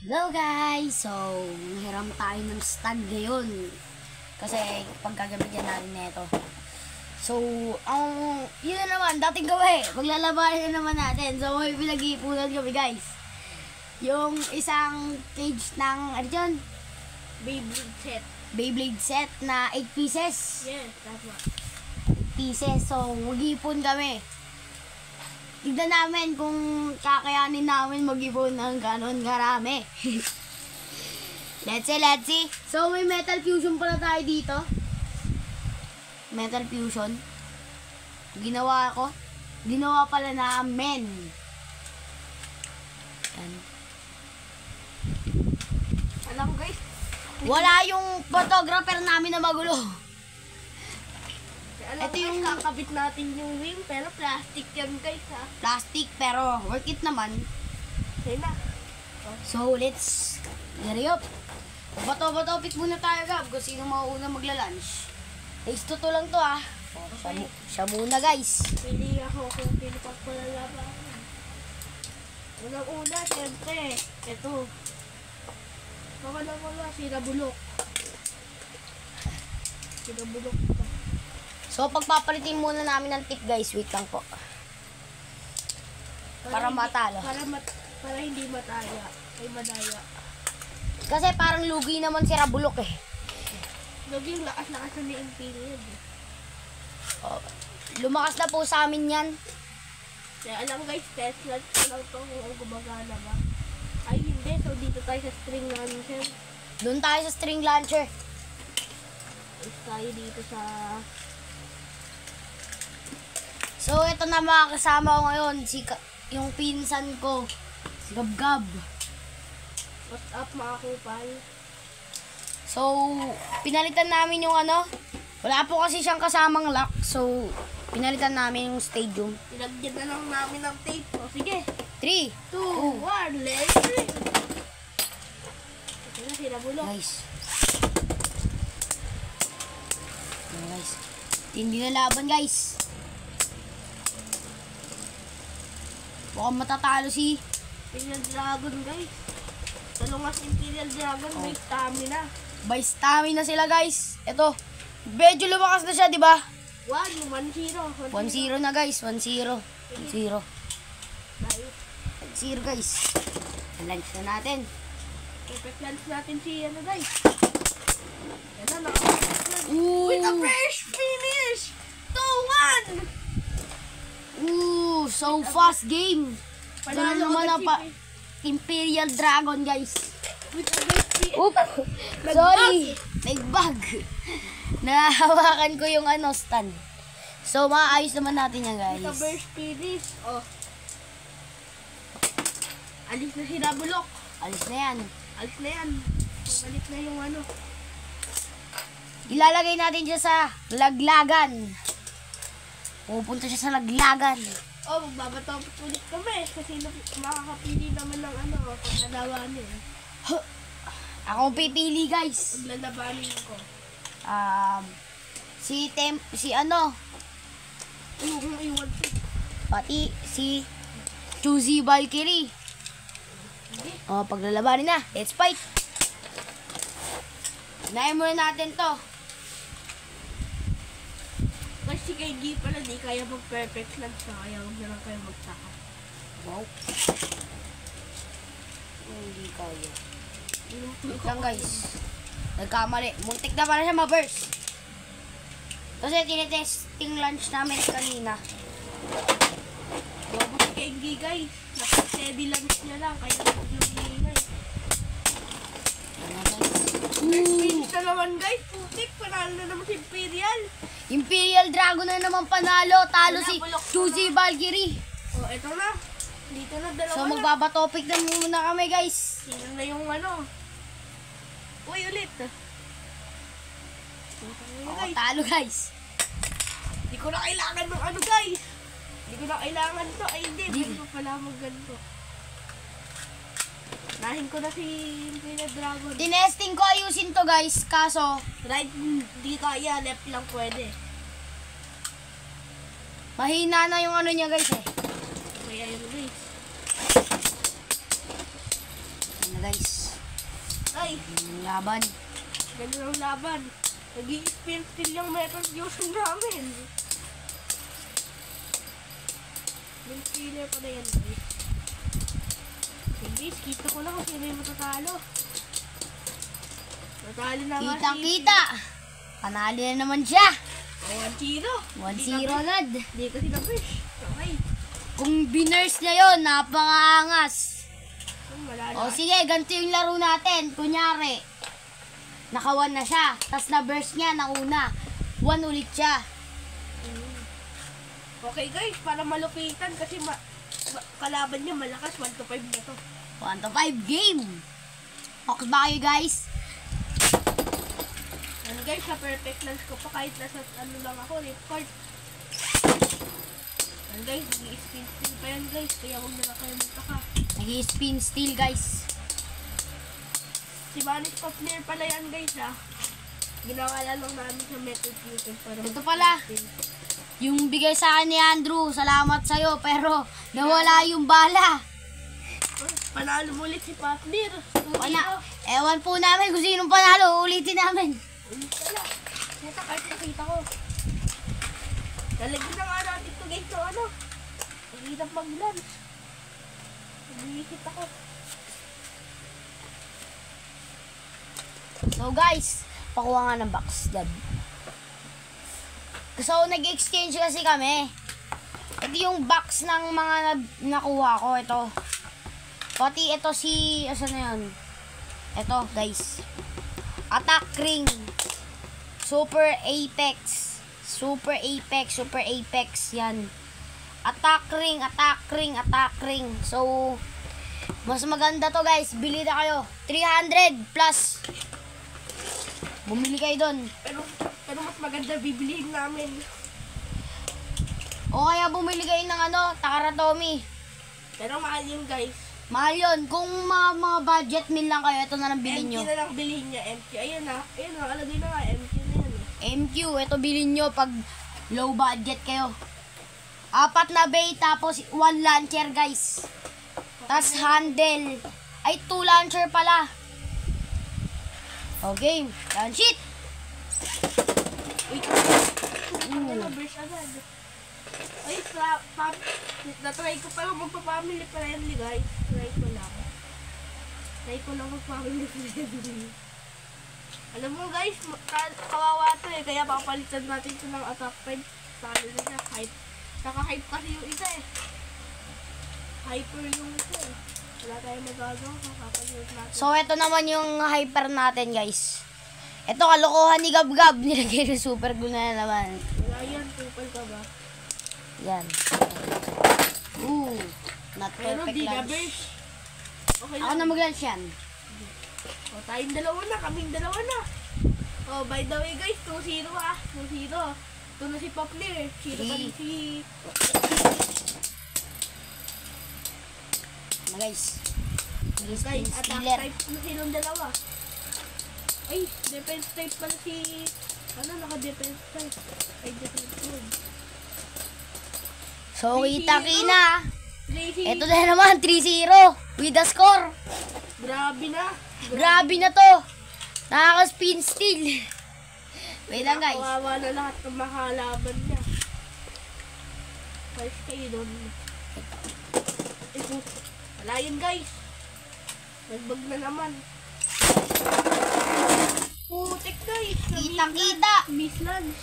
Hello guys! So, nahiram tayo ng stand ngayon. Kasi pagkagamitan natin nito. So, yun na naman, dating gawa paglalabanan na naman natin. So, may pinag-iipunan kami guys. Yung isang cage ng, ano dyan? Beyblade set. Beyblade set na 8 pieces. Yes, tama. 8 pieces. So, mag-iipon kami. Tignan namin kung kakayanin namin mag-ipon ng ganon karami. Let's see. So, may metal fusion pala tayo dito. Metal fusion. Ginawa pala namin. Yan. Alam ko guys. Wala yung photographer namin na magulo. Alam Ito ko yung- guys, kakabit natin yung ring, pero plastic yan guys ha. Plastic pero worth it naman. Kaya na. So, let's hurry up. Bato-bato-pick muna tayo, Gab, kung sino mauuna magla-lunch. Taste to lang to, ah. Siya muna, guys. Pili ako kung pinapagpalalaban. Unang-una, siyempre, ito. Wala, sinabulok. Sinabulok ito. So, pagpapalitin muna namin ng tip, guys. Wait lang po. Para matalo. Para hindi mataya. Ay madaya. Kasi parang lugi naman si Rabulok, eh. Lagi yung lakas-lakas na ni Imperial. Oh, lumakas na po sa amin yan. Kaya alam guys, test lang to kung gumagana ba. Ay hindi, so dito tayo sa string launcher. Doon tayo sa string launcher. Tapos tayo dito sa... So, ito na mga kasama ko ngayon. Yung pinsan ko. Si Gab-Gab. What's up mga kupal? So, pinalitan namin yung ano. Wala po kasi siyang kasamang lock. So, pinalitan namin yung stadium. Ilagyan na lang namin ng tape. O sige, 3, 2, 1, let's play! Ito na, sinabulok. Guys. Ayan, guys. Hindi na laban, guys. Mukhang matatalo si... Imperial Dragon guys. Talungas Imperial Dragon, may stamina. By stamina sila, guys. Ito. Medyo lumakas na siya, di ba? 1-0. 1-0 na, guys. 1-0. 1-0. Nice. 1-0, guys. Lunch na natin. Perfect lunch natin si ano guys. Yan na, Ooh. with a fresh finish! 2-1! Ooh, so fast game. Panalo naman ang Imperial Dragon, guys. With a fresh finish. Oop! Sorry! Nagbag! Nahawakan ko yung ano, stand. So, maayos naman natin yan, With a guys. fresh finish. Oh. Alis na si Rabulok. Alis na yan. Alis na yan. Balik na yung ano. Ilalagay natin siya sa laglagan. Pupunta siya sa laglagan. Oh, magbabatopos ulit kami. Kasi makakapili naman ng ano, paglalabanin. Ako ang pipili, guys. Paglalabanin ko. Si ano, Yung iwan ko. pati si Choosy Valkyrie. Oh, paglalabanin na. Let's fight. Unahin muna natin to. Kasi kay G pala di kaya mag-perfect lunch na kaya huwag na lang kayo magtaka. Wow. Hindi kaya. Wait lang, guys. Nagkamali. Muntik na pala siya ma-burst. Kasi tinitesting lunch namin kanina. Bago si kay G guys. Naka-steady lunch niya lang kaya nag-ingay. Ano, guys? Finish na naman guys. Putik, panalo na naman si Imperial. Imperial Dragon na naman panalo. Talo si Choosy Valkyrie. Oh, eto na. Dito na dalawa So, na. magbabatopic na muna kami, guys. Sino na yung ano? Uy, ulit. Oh, talo, guys. Di ko na kailangan ng ano guys. Di ko na kailangan to. Ay hindi, Di- pwede ko pala mag-ganto. Nahin ko na si Imperial Dragon. Tinesting ko ayusin to, guys. Kaso, Right, di kaya. Left lang pwede. mahina na yung ano niya, guys, eh. Kaya yun guys. Ano, guys. Ay, Yung laban. ganun ang laban. Nag-i-spin still yung Metal Fusion namin. Yung killer pa na yan, guys. Hindi, kita ko na kung sino yung matatalo. Natalo na nga Kita. Panalo na naman siya. 1-0. 1-0 agad. Hindi kasi na-push. Okay. Kung binurse niya yun, napangangas. Malala. O sige, ganito yung laro natin. Kunyari, naka-1 na siya. Tapos na-burst niya, nauna. 1 ulit siya. Okay guys, para malupitan kasi kalaban niya malakas. 1-5 na to. 1-5 game. Okay ba kayo guys? Ano guys, sa perfect lance ko pa kahit nasa ano lang ako, report. Ano guys, nag-i-spin still pa yan guys, kaya huwag na lang kayo magtaka. Nag-spin still guys. Si Vanis pa player pala yan guys ha. Ginawala lang namin sa Metal Fusion para Ito pala. mag-spin. Yung bigay sa akin ni Andrew, salamat sa'yo. Pero nawala yung bala. Panalo mo ulit si Partner. Ewan po namin kung sinong panalo. Ulitin namin. Ulit ka lang. Neta, kahit nakita ko. Lalagyan na nga natin ito guys so ano. Nakikita mag-lunch. Nagigikit ako. So guys, pakuha nga ng box, Dad. So nag-exchange kasi kami. Ito yung box ng mga nakuha ko. Ito. Pati ito si, asa na yun? Ito guys. Attack Ring. Super Apex. Super Apex. Super Apex. Yan. Attack Ring. Attack Ring. Attack Ring. So, mas maganda to guys. Bili na kayo. 300 plus. Bumili kayo doon. Pero mas maganda bibilihin namin. O kaya bumili kayo ng ano, Takaratomi. Pero mahal yun guys. Mahal yun. Kung mga budget meal lang kayo, ito na lang bilhin nyo. MQ na lang bilhin niya. MQ. Ayun na. Ayun na. Alagay na nga. MQ na yan eh. MQ, ito bilhin nyo pag low budget kayo. 4 na bay, tapos 1 launcher guys. Tapos handle. Ay, 2 launcher pala. Okay, launch it. Wait. Ano na, brush agad. Ay, na-try ko pa lang magpa-family friendly guys. Try ko lang. Mag-family friendly. Alam mo guys, kawawa to eh. Kaya papalitan natin ito ng attack 5. Saan na siya, hype. Naka-hype kasi yung isa eh. Hyper yung isa eh. Wala tayong magagawa. Kakapalitan natin. So, ito naman yung hyper natin guys. Ito, kalokohan ni Gab-Gab. Nilagay ng super glue na naman. Wala yan, kupal ka ba? Yan. Ooh, not Pero perfect di na lunch. birch. Okay Ako lang. na mag-lunch yan. O, tayong dalawa na. Kaming dalawa na. Oh, by the way guys, 2-0 ah. 2-0. Ito na si Popler. Sino pa rin si... Na guys. Guys, attack Stealer. type na silang dalawa. Ay, defense type pala si... Ano, naka-defense type. Ay, defense mode. So, 3-0. kita-kina. Crazy. Ito na naman, 3-0. With the score. Grabe na. Grabe na to. Nakaka-spin steal. Wait lang guys. Kawawa na lahat ng makalaban niya. Guys, kayo doon. Ito. Wala yun guys. Nagbag na naman. Putik guys. Kita-kita. Miss lunch.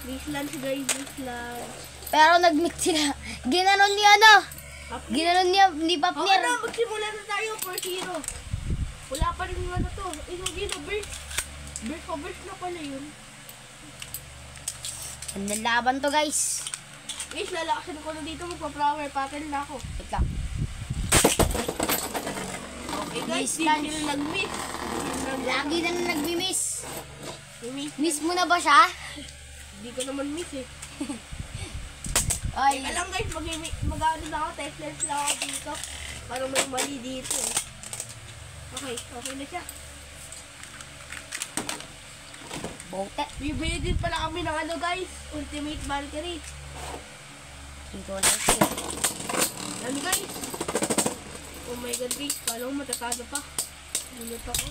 Miss lunch guys. Miss lunch. Pero nag-mix sila. Ginanon niya ano. Ginanon niya ni Oo Papner. na, magsimula na tayo for hero. Wala pa rin yung ano to. Hindi na burst. Burst na pala yun. Ang laban to guys. Guys, lalakasin ko na dito. Magpa-flower pattern na ako. Wait lang. Okay guys, Miss di lunch. sila nag-miss. Lagi na nagmi-miss. Miss. Miss mo na ba siya? Hindi ko naman miss eh. Ay, Alam guys, mag-ano na ako. Testless lang ako dito. Parang may mali dito eh. Okay, okay na siya. bote. Bibili din pala kami ng ano guys. Ultimate Valkyrie. Ito na siya. Ano guys? Oh my god guys, paano matatalo pa? Gulat ako.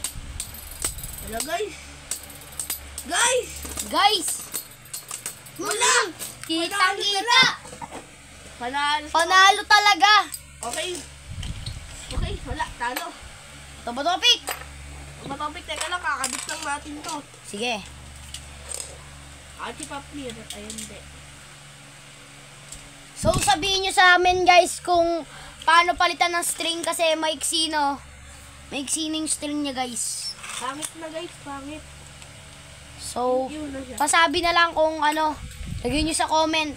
Wala guys. Guys! Guys! Wala! Kitang-kita! Panalo. Panalo talaga! Okay. Okay, wala. Talo. Topic! Matopik, teka lang. Kakabit lang natin to. Sige. Ati Paplir. Ayun, hindi. So, sabihin nyo sa amin guys kung paano palitan ng string kasi maiksi no. Maiksi na yung string niya guys. Pangit na guys, pangit. So, Yun na siya. pasabi na lang kung ano, lagyan nyo sa comment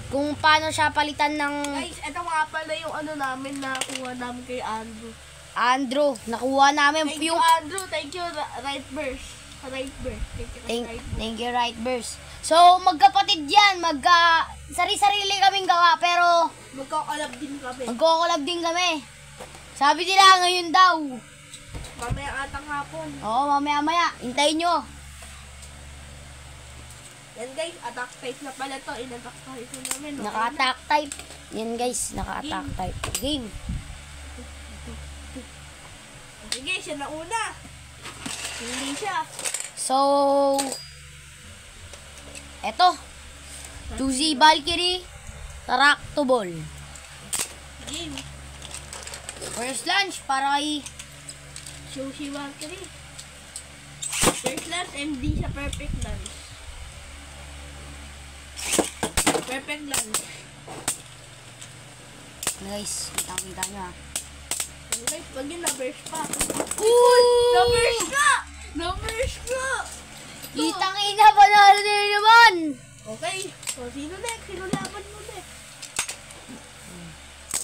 kung paano siya palitan ng Guys, ito nga pala yung ano namin na kuha namin kay Andrew. Andrew. Nakuha namin Thank you, yung Andrew. Thank you, Rightburst. Rightburst. Thank you, Rightburst. thank you, right burst. So, magkapatid yan. Sari-sarili kaming gawa pero Magkakalab din kami. magkokolab din kami. Sabi nila ngayon daw. Mamaya atang hapon. Oo, mamaya-maya. Hintayin nyo. Yan guys, attack type na pala to. In-attack type na namin. Okay Naka-attack type. Yan guys, naka-attack type. Game. Sige, siya na una. Hindi siya. So, eto. 2Z Valkyrie. Tractable. Game. First lunch para kay Sushi Valkyrie. First lance, MD sa perfect lance. Perfect lance. guys. Kita-kita nyo ha. Yan guys, pag yun na-burst pa. Uy! Na-burst na! Na-burst na! Kitang-ina, panalo na rin naman! Okay, so sino next? Sino laban mo next?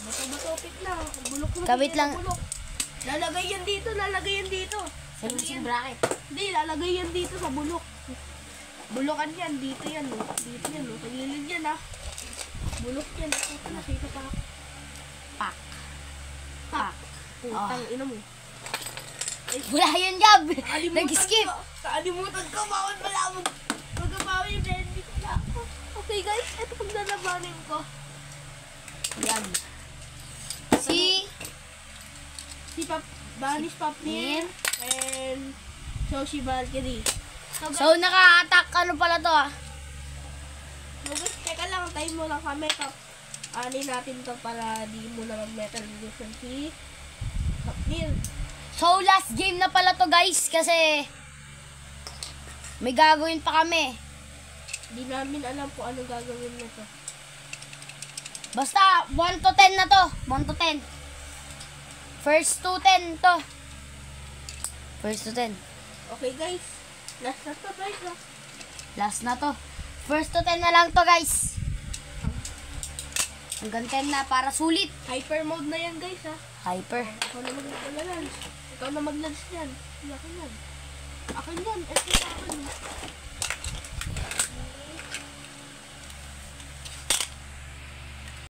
Bato-batopit na. Bulok na. Kabit sige, lang. Bulok. Lalagay yan dito, lalagay yan dito. Salusin bracket. Hindi, lalagay yan dito sa bulok. Bulokan yan, dito yan. Oh. Dito yan, oh. Sa gilid yan, ah. Bulok yan. Ito na, dito pa. Pak. Pak. Putang ina mo. Wala yun, Gab! Nakalimutan Nag-skip! ko. Nakalimutan ko, bawal pala ako. Magkabawi yung ready ko na ako. Okay guys, ito pag nalabanin ko. Yan. Si Si Banish Papnir and Sushi Valkyrie. So, naka-attack ano pala to ah. So guys, teka lang, time mo lang kami. Ani natin to para di mo na mag-metal illusion si Papnir. So, last game na pala to guys kasi may gagawin pa kami. Di namin alam kung anong gagawin na to. Basta, 1 to 10 na to. 1 to 10. First to 10 to. First to 10. Okay guys, last na to guys ha. Last na to. First to 10 na lang to guys. Hanggang 10 na para sulit. Hyper mode na yan guys ha. Hyper. Ikaw na mag-lance. Ikaw na mag-lance yan. Akin yan. Akin yan. Ito sa akin.